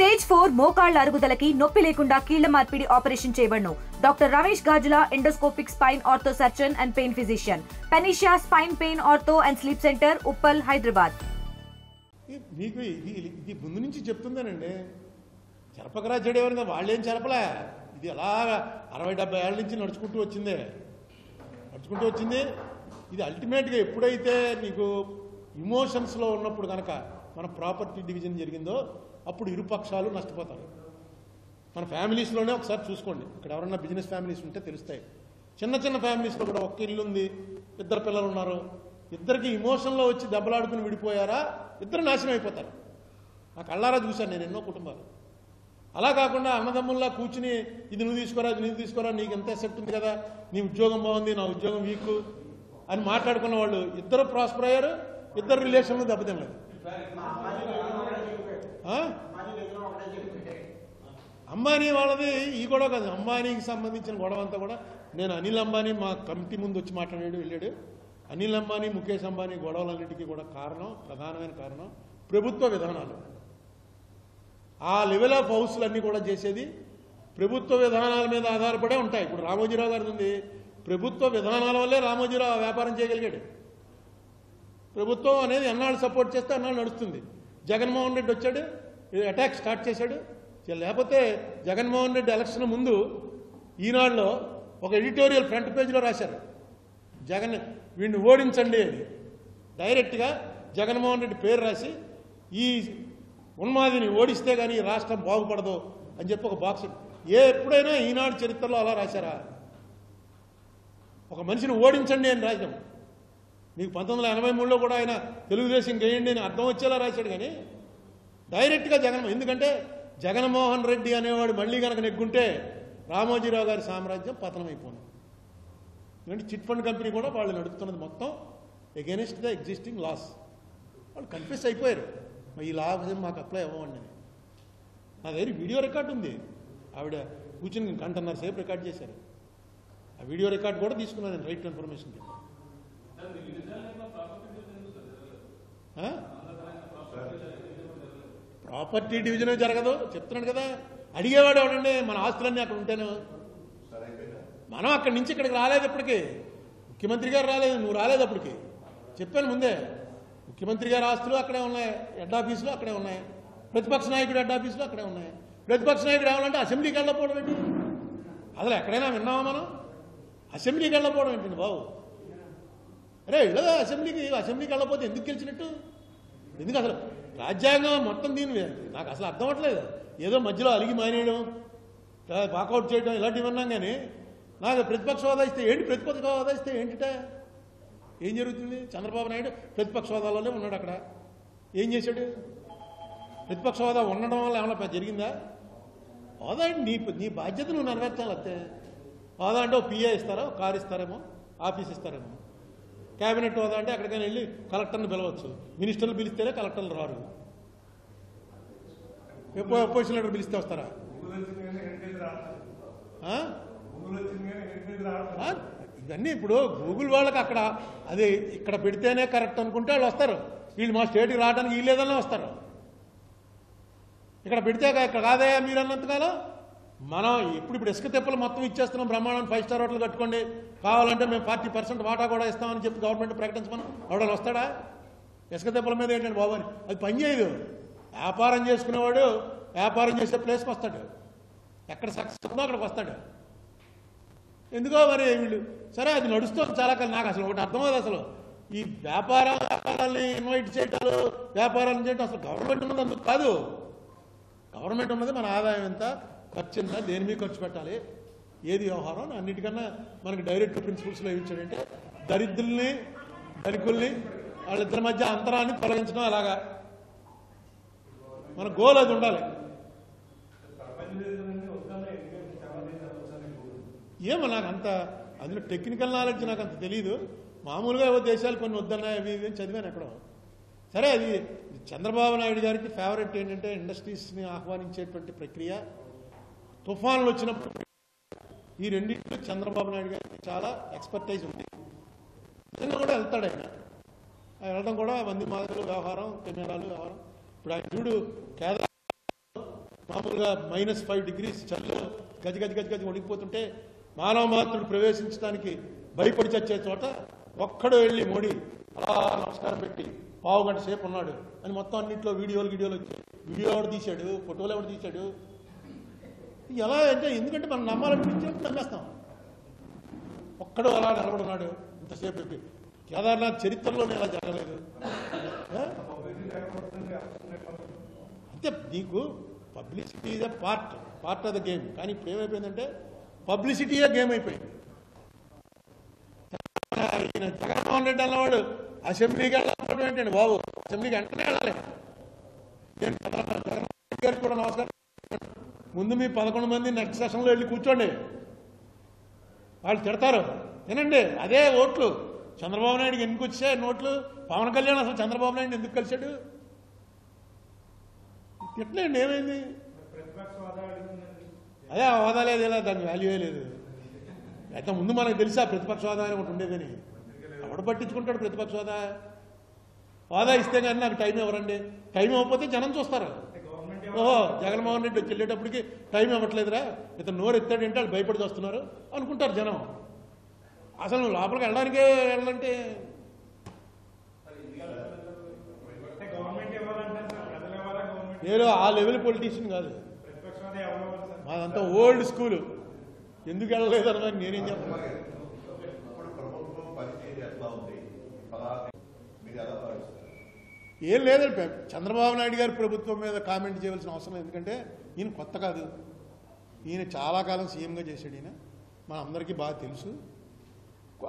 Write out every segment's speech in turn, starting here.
Stage 4 మోకాళ్ల అరుగుదలకి నొప్పి లేకుండా కీళ్ల మార్పిడి ఆపరేషన్ చేయబడును. Doctor Ramesh Gajula, endoscopic spine ortho surgeon and pain physician, panacea spine pain ortho and sleep centre, Uppal, Hyderabad. మీకు ఇది ముందు నుంచి చెప్తుందేనండి. జరపకరా చెడేవారు వాళ్ళేం జరపలే. ఇది అలా 60-70 ఏళ్ళ నుంచి నడుచుకుంటూ వచ్చింది. ఇది అల్టిమేట్గా ఎప్పుడైతే నీకు ఇమోషన్స్లో ఉన్నప్పుడు కనుక మన ప్రాపర్టీ డివిజన్ జరిగిందో అప్పుడు ఇరుపక్షాలు నష్టపోతారు. మన ఫ్యామిలీస్లోనే ఒకసారి చూసుకోండి. ఇక్కడ ఎవరన్నా బిజినెస్ ఫ్యామిలీస్ ఉంటే తెలుస్తాయి. చిన్న ఫ్యామిలీస్లో కూడా ఒక్క ఇల్లు ఉంది, 2 పిల్లలు ఉన్నారు, ఇద్దరికి ఇమోషన్లో వచ్చి దెబ్బలాడుకుని విడిపోయారా, ఇద్దరు నాశనం అయిపోతారు. నా కళ్ళారా చూశాను నేను ఎన్నో కుటుంబాలు. అలా కాకుండా అన్నదమ్ముల్లా కూర్చుని ఇది నువ్వు తీసుకోరా, నీకు ఎంత ఎసెప్ట్ ఉంది కదా, నీ ఉద్యోగం బాగుంది, నా ఉద్యోగం వీక్ అని మాట్లాడుకున్న వాళ్ళు ఇద్దరు ప్రాస్పర్ అయ్యారు, ఇద్దరు రిలేషన్లు దెబ్బతినలేదు. అంబానీ వాళ్ళది ఈ గొడవ కాదు. అంబానీకి సంబంధించిన గొడవ అంతా కూడా నేను అనిల్ అంబానీ మా కమిటీ ముందు వచ్చి వెళ్ళాడు. అనిల్ అంబానీ, ముఖేష్ అంబానీ గొడవలన్నిటికీ కూడా ప్రధానమైన కారణం ప్రభుత్వ విధానాలు. ఆ లెవెల్ ఆఫ్ హౌస్లన్నీ కూడా చేసేది ప్రభుత్వ విధానాల మీద ఆధారపడే ఉంటాయి. ఇప్పుడు రామోజీరావు గారిది ఉంది, ప్రభుత్వ విధానాల వల్లే రామోజీరావు వ్యాపారం చేయగలిగాడు. ప్రభుత్వం అనేది ఎన్నాళ్ళు సపోర్ట్ చేస్తే అన్నాళ్ళు నడుస్తుంది. జగన్మోహన్ రెడ్డి వచ్చాడు, అటాక్ స్టార్ట్ చేశాడు. లేకపోతే జగన్మోహన్ రెడ్డి ఎలక్షన్ ముందు ఈనాడులో ఒక ఎడిటోరియల్ ఫ్రంట్ పేజీలో రాశారు, జగన్ వీడిని ఓడించండి అని. డైరెక్ట్గా జగన్మోహన్ రెడ్డి పేరు రాసి ఈ ఉన్మాదిని ఓడిస్తే కానీ ఈ రాష్ట్రం బాగుపడదు అని చెప్పి ఒక బాక్స్. ఎప్పుడైనా ఈనాడు చరిత్రలో అలా రాశారా? ఒక మనిషిని ఓడించండి అని రాశాం. మీకు 1983లో కూడా ఆయన తెలుగుదేశం గేయండి అని అర్థం వచ్చేలా రాశాడు. కానీ డైరెక్ట్గా ఎందుకంటే జగన్మోహన్ రెడ్డి అనేవాడు మళ్ళీ కనుక నెగ్గుంటే రామోజీరావు గారి సామ్రాజ్యం పతనమైపోయింది. ఎందుకంటే చిట్ ఫండ్ కంపెనీ కూడా వాళ్ళు నడుపుతున్నది మొత్తం ఎగెనిస్ట్ ద ఎగ్జిస్టింగ్ లాస్. వాళ్ళు కన్ఫ్యూస్ అయిపోయారు, ఈ లాస్ మాకు అప్లై అవ్వండి అని. నా దగ్గర వీడియో రికార్డు ఉంది. ఆవిడ కూర్చుని 1.5 సేపు రికార్డ్ చేశారు. ఆ వీడియో రికార్డు కూడా తీసుకున్నాను నేను right to information. Property division జరగదు చెప్తున్నాడు కదా. అడిగేవాడు ఎవడండి? మన ఆస్తులన్నీ అక్కడ ఉంటేను. మనం అక్కడి నుంచి ఇక్కడికి రాలేదు. ఇప్పటికి ముఖ్యమంత్రి గారు రాలేదు, నువ్వు రాలేదు. అప్పటికి చెప్పాను ముందే, ముఖ్యమంత్రి గారి ఆస్తులు అక్కడే ఉన్నాయి, హెడ్ ఆఫీసులు అక్కడే ఉన్నాయి, ప్రతిపక్ష నాయకుడు హెడ్ ఆఫీసులు అక్కడే ఉన్నాయి. ప్రతిపక్ష నాయకుడు ఏమన్నా అసెంబ్లీకి వెళ్ళకపోవడం ఏంటి? అసలు ఎక్కడైనా విన్నావా మనం? అసెంబ్లీకి వెళ్ళకపోవడం ఏంటండి బాబు? అరే ఇలా అసెంబ్లీకి వెళ్ళకపోతే ఎందుకు గెలిచినట్టు? ఎందుకు అసలు రాజ్యాంగం మొత్తం దీని నాకు అసలు అర్థం అవ్వట్లేదు. ఏదో మధ్యలో అలిగి మానేయడం, వాకౌట్ చేయడం ఇలాంటివి విన్నాం. కానీ నాకు ప్రతిపక్ష హోదా ఇస్తే ఏంటి? ప్రతిపక్ష హోదా ఇస్తే ఏంటిట? ఏం జరుగుతుంది? చంద్రబాబు నాయుడు ప్రతిపక్ష హోదాలోనే ఉన్నాడు. అక్కడ ఏం చేశాడు? ప్రతిపక్ష హోదా ఉండడం వల్ల ఏమన్నా జరిగిందా? హోదా నీ బాధ్యత నువ్వు నెరవేర్చాలి అంతే. హోదా అంటే ఒక పిఏ ఇస్తారా, ఒక కారు ఇస్తారేమో, ఆఫీస్ ఇస్తారేమో. క్యాబినెట్ హోదా అంటే ఎక్కడికైనా వెళ్ళి కలెక్టర్ని పిలవచ్చు. మినిస్టర్లు పిలిస్తేనే కలెక్టర్లు రారు. అపోజిషన్ లీడర్ పిలిస్తే వస్తారా? ఇవన్నీ ఇప్పుడు గూగుల్ వాళ్ళకి అక్కడ అది ఇక్కడ పెడితేనే కరెక్ట్ అనుకుంటే వాళ్ళు వస్తారు. వీళ్ళు మా స్టేట్కి రావడానికి వీళ్ళేదన్నా వస్తారు. ఇక్కడ పెడితే ఇక్కడ కాదయా మీరు అన్నంతకాలం. మనం ఇప్పుడు ఇసుక తిప్పలు మొత్తం ఇచ్చేస్తున్నాం. బ్రహ్మాండం 5 స్టార్ హోటల్ కట్టుకోండి, కావాలంటే మేము 40% వాటా కూడా ఇస్తామని చెప్పి గవర్నమెంట్ ప్రకటించమని ఎవడని వస్తాడా? ఇసుక తిప్పల మీద ఏంటంటే బాబు అని అది పని చేయదు. వ్యాపారం చేసుకునేవాడు వ్యాపారం చేసే ప్లేస్కి వస్తాడు, ఎక్కడ సక్సెస్ ఉందో అక్కడికి వస్తాడు. ఎందుకో మరి వీళ్ళు సరే అది నడుస్తుంది చాలా కాలం. నాకు అసలు ఒకటి అర్థమవుతుంది, అసలు ఈ వ్యాపారాన్ని ఇన్వైట్ చేయటాలు, వ్యాపారాలు చేయటం అసలు గవర్నమెంట్ ఉన్నది అందుకు కాదు. గవర్నమెంట్ ఉన్నది మన ఆదాయం ఎంత, ఖర్చు ఎంత, దేని మీద ఖర్చు పెట్టాలి, ఏది వ్యవహారం అన్నిటికన్నా మనకి డైరెక్ట్ ప్రిన్సిపల్స్లో ఏమిచ్చాడంటే దరిద్రుల్ని ధనికుల్ని వాళ్ళిద్దరి మధ్య అంతరాన్ని తొలగించడం. అలాగా మన గోల్ అది ఉండాలి. ఏమో నాకు అంత అందులో టెక్నికల్ నాలెడ్జ్ నాకు అంత తెలియదు. మామూలుగా ఏవో దేశాలు కొన్ని వద్దన్నాయి అవి ఇవి చదివాను ఎక్కడో. సరే అది చంద్రబాబు నాయుడు గారికి ఫేవరెట్ ఏంటంటే ఇండస్ట్రీస్ని ఆహ్వానించేటువంటి ప్రక్రియ. తుఫాన్లు వచ్చినప్పుడు ఈ రెండింటిలో చంద్రబాబు నాయుడు గారికి చాలా ఎక్స్పర్టైజ్ ఉంది. నిన్న కూడా వెళ్తాడు ఆయన. వెళ్ళడం కూడా మంది మాదిరిలో వ్యవహారం, కెమెరాలు వ్యవహారం. ఇప్పుడు ఆయన చూడు కేదార్ మామూలుగా -5 degrees చల్లు గజ గజ గజ గజ వణికిపోతుంటే మానవ మాత్రుడు ప్రవేశించడానికి భయపడి చచ్చే చోట ఒక్కడు వెళ్ళి మోడీ అలా నమస్కారం పెట్టి పావు గంట సేపు ఉన్నాడు అని మొత్తం అన్నింటిలో వీడియోలు వచ్చాయి. వీడియో ఎవడు తీశాడు, ఫోటోలు ఎవడు తీశాడు? ఎలా అంటే ఎందుకంటే మనం నమ్మాలనిపించినప్పుడు నమ్మేస్తాం. ఒక్కడు అలా నిలబడున్నాడు ఇంతసేపు. కేదార్నాథ్ చరిత్రలోనే అలా జరగలేదు. అంతే, నీకు publicity is a part of the game. కానీ ఇప్పుడు ఏమైపోయిందంటే పబ్లిసిటీయే గేమ్ అయిపోయింది. ఈయన జగన్మోహన్ రెడ్డి అన్నవాడు అసెంబ్లీకి వెళ్ళాలి ఏంటండి బాబు, అసెంబ్లీకి వెంటనే వెళ్ళాలి. నేను జగన్మోహన్ రెడ్డి గారికి కూడా నమస్కారం. ముందు మీ 11 మంది నెక్స్ట్ సెషన్లో వెళ్ళి కూర్చోండి, వాళ్ళు తిడతారు, తినండి. అదే ఓట్లు. చంద్రబాబు నాయుడుకి ఎందుకు వచ్చాయి నోట్లు? పవన్ కళ్యాణ్ అసలు చంద్రబాబు నాయుడు ఎందుకు కలిశాడు? తిట్టలేండి, ఏమైంది? అదే హోదా లేదు, ఇలా దాని వాల్యూ లేదు. అయితే ముందు మనకు తెలుసా ప్రతిపక్ష హోదా అని ఒకటి ఉండేదని. ఎవడు పట్టించుకుంటాడు ప్రతిపక్ష హోదా? హోదా ఇస్తే కానీ నాకు టైం ఇవ్వరండి. టైం ఇవ్వకపోతే జనం చూస్తారు, ఓహో జగన్మోహన్ రెడ్డి వచ్చి వెళ్ళేటప్పటికి టైం ఇవ్వట్లేదురా, ఇతను నోరు ఎత్తాడంటే వాళ్ళు భయపడి వస్తున్నారు అనుకుంటారు జనం. అసలు నువ్వు లోపలికి వెళ్ళడానికే వెళ్ళాలంటే నేను ఆ లెవెల్ పొలిటీషియన్ కాదు, మాదంతా ఓల్డ్ స్కూల్. ఎందుకు వెళ్ళలేదు అన్నదాన్ని నేనేం చెప్పను. ఏం లేదండి, చంద్రబాబు నాయుడు గారి ప్రభుత్వం మీద కామెంట్ చేయవలసిన అవసరం లేదు. ఎందుకంటే ఈయన కొత్త కాదు, ఈయన చాలా కాలం సీఎంగా చేశాడు. ఈయన మన అందరికీ బాగా తెలుసు.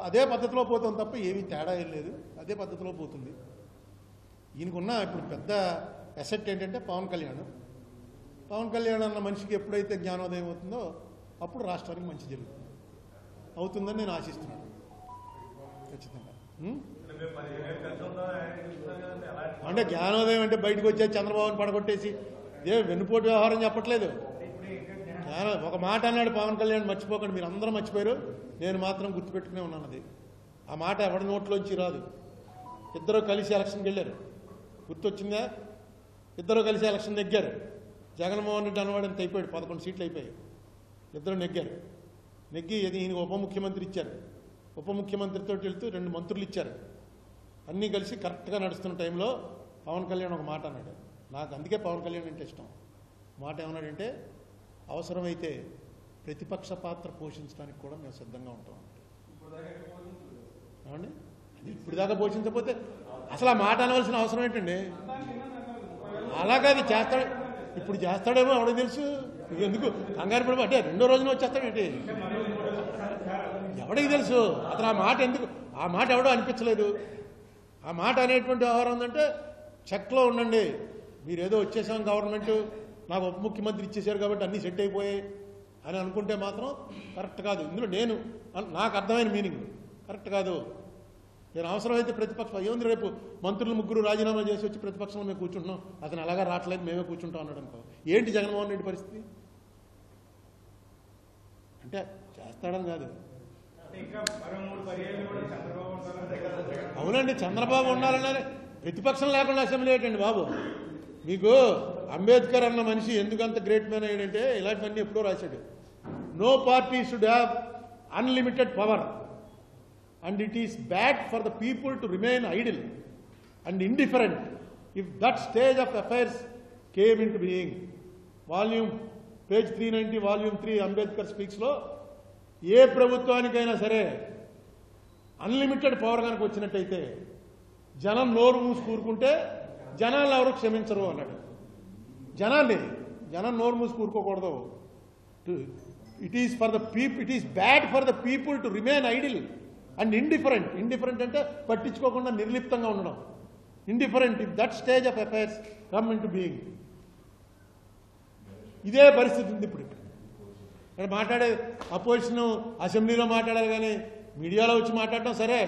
అదే పద్ధతిలో పోతాం తప్ప ఏమీ తేడా ఏం లేదు, అదే పద్ధతిలో పోతుంది. ఈయనకున్న ఇప్పుడు పెద్ద అసెట్ ఏంటంటే పవన్ కళ్యాణ్ అన్న మనిషికి ఎప్పుడైతే జ్ఞానోదయం అవుతుందో అప్పుడు రాష్ట్రానికి మంచి జరుగుతుంది, అవుతుందని నేను ఆశిస్తున్నాను ఖచ్చితంగా. అంటే జ్ఞానోదయం అంటే బయటకు వచ్చేసి చంద్రబాబుని పడగొట్టేసి ఇదే వెన్నుపోటు వ్యవహారం చెప్పట్లేదు. ఒక మాట అన్నాడు పవన్ కళ్యాణ్, మర్చిపోకండి, మీరు అందరూ మర్చిపోయారు, నేను మాత్రం గుర్తుపెట్టుకునే ఉన్నాను. అది ఆ మాట ఎవరి నోట్లోంచి రాదు. ఇద్దరు కలిసి ఎలక్షన్కి వెళ్ళారు, గుర్తొచ్చిందా? ఇద్దరు కలిసి ఎలక్షన్ నెగ్గారు. జగన్మోహన్ రెడ్డి అన్నవాడు అంత అయిపోయాడు, 11 సీట్లు అయిపోయాయి. ఇద్దరు నెగ్గారు. నెగ్గి ఈయన ఉప ముఖ్యమంత్రి ఇచ్చారు. ఉప ముఖ్యమంత్రితో వెళ్తూ 2 మంత్రులు ఇచ్చారు. అన్నీ కలిసి కరెక్ట్గా నడుస్తున్న టైంలో పవన్ కళ్యాణ్ ఒక మాట అన్నాడు. నాకు అందుకే పవన్ కళ్యాణ్ అంటే ఇష్టం. మాట ఏమన్నాడంటే, అవసరమైతే ప్రతిపక్ష పాత్ర పోషించడానికి కూడా మేము సిద్ధంగా ఉంటాం. ఏమండి, అది ఇప్పుడు దాకా పోషించకపోతే అసలు ఆ మాట అనవలసిన అవసరం ఏంటండి? అలాగే అది చేస్తాడు, ఇప్పుడు చేస్తాడేమో ఎవడో తెలుసు. ఎందుకు కంగారు పడి అంటే 2వ రోజున వచ్చేస్తాడేంటి ఎవడికి తెలుసు? అతను ఆ మాట ఎందుకు, ఆ మాట ఎవడో అనిపించలేదు. ఆ మాట అనేటువంటి వ్యవహారం ఉందంటే చెక్లో ఉండండి, మీరేదో వచ్చేసాం గవర్నమెంట్, నాకు ఉప ముఖ్యమంత్రి ఇచ్చేసారు కాబట్టి అన్నీ సెట్ అయిపోయాయి అని అనుకుంటే మాత్రం కరెక్ట్ కాదు. ఇందులో నాకు అర్థమైన మీనింగ్ కరెక్ట్ కాదు. నేను అవసరమైతే ప్రతిపక్షం ఏముంది, రేపు మంత్రులు 3 రాజీనామా చేసి వచ్చి ప్రతిపక్షంలో మేము కూర్చుంటున్నాం, అతను అలాగా రావట్లేదు, మేమే కూర్చుంటాం అన్నాడు అనుకో, ఏంటి జగన్మోహన్ రెడ్డి పరిస్థితి? అంటే చేస్తాడని కాదు. అవునండి, చంద్రబాబు ఉండాలన్నారే, ప్రతిపక్షం లేకుండా అసెంబ్లీ ఏంటండి బాబు? మీకు అంబేద్కర్ అన్న మనిషి ఎందుకంత గ్రేట్ మ్యాన్ అయ్యాడంటే ఇలాంటివన్నీ ఎప్పుడో రాశాడు. No party should have unlimited power and it is bad for the people to remain idle and indifferent if that stage of affairs came into being. Page 390 volume 3 Ambedkar speaks లో ఏ ప్రభుత్వానికైనా సరే unlimited power కనుక వచ్చినట్టయితే జనం నోరు మూసి కూరుకుంటే జనాలు ఎవరు క్షమించరు అన్నాడు. జనం నోరు మూసి కూరుకోకూడదు. It is bad for the people to remain idle and indifferent అంటే పట్టించుకోకుండా నిర్లిప్తంగా ఉండడం. Indifferent if that state of affairs come into being. ఇదే పరిస్థితి ఉంది ఇప్పుడు. ఇక్కడ మాట్లాడే అపోజిషన్ అసెంబ్లీలో మాట్లాడాలి కానీ మీడియాలో వచ్చి మాట్లాడటం సరే,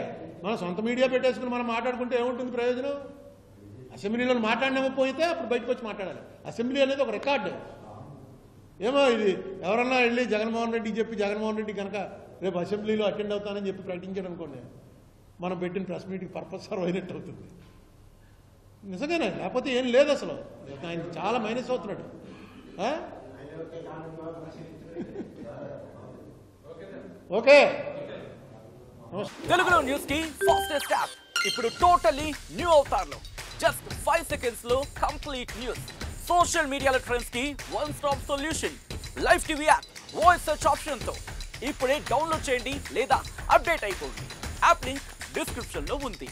మనం సొంత మీడియా పెట్టేసుకుని మనం మాట్లాడుకుంటే ఏముంటుంది ప్రయోజనం? అసెంబ్లీలో మాట్లాడినకపోతే అప్పుడు బయటకు వచ్చి మాట్లాడాలి. అసెంబ్లీ అనేది ఒక రికార్డు. ఏమో ఇది ఎవరన్నా వెళ్ళి జగన్మోహన్ రెడ్డికి చెప్పి జగన్మోహన్ రెడ్డి కనుక రేపు అసెంబ్లీలో అటెండ్ అవుతానని చెప్పి ప్రకటించాడు అనుకోండి, మనం పెట్టిన ప్రెస్ మీట్కి పర్పస్ సర్వ్ అయినట్టు అవుతుంది. నిజంగానే, లేకపోతే ఏం లేదు అసలు. ఆయన చాలా మైనస్ అవుతున్నాడు. ఓకే. తెలుగులో న్యూస్ కి ఫాస్టెస్ట్ యాప్ ఇప్పుడు టోటల్లీ న్యూ అవతార్లో జస్ట్ 5 సెకండ్స్ లో కంప్లీట్ న్యూస్. సోషల్ మీడియాలో ట్రెండ్స్ కి one stop solution. Live TV app voice search option తో ఇప్పుడే డౌన్లోడ్ చేయండి లేదా అప్డేట్ అయిపోండి. యాప్ లింక్ డిస్క్రిప్షన్ లో ఉంది.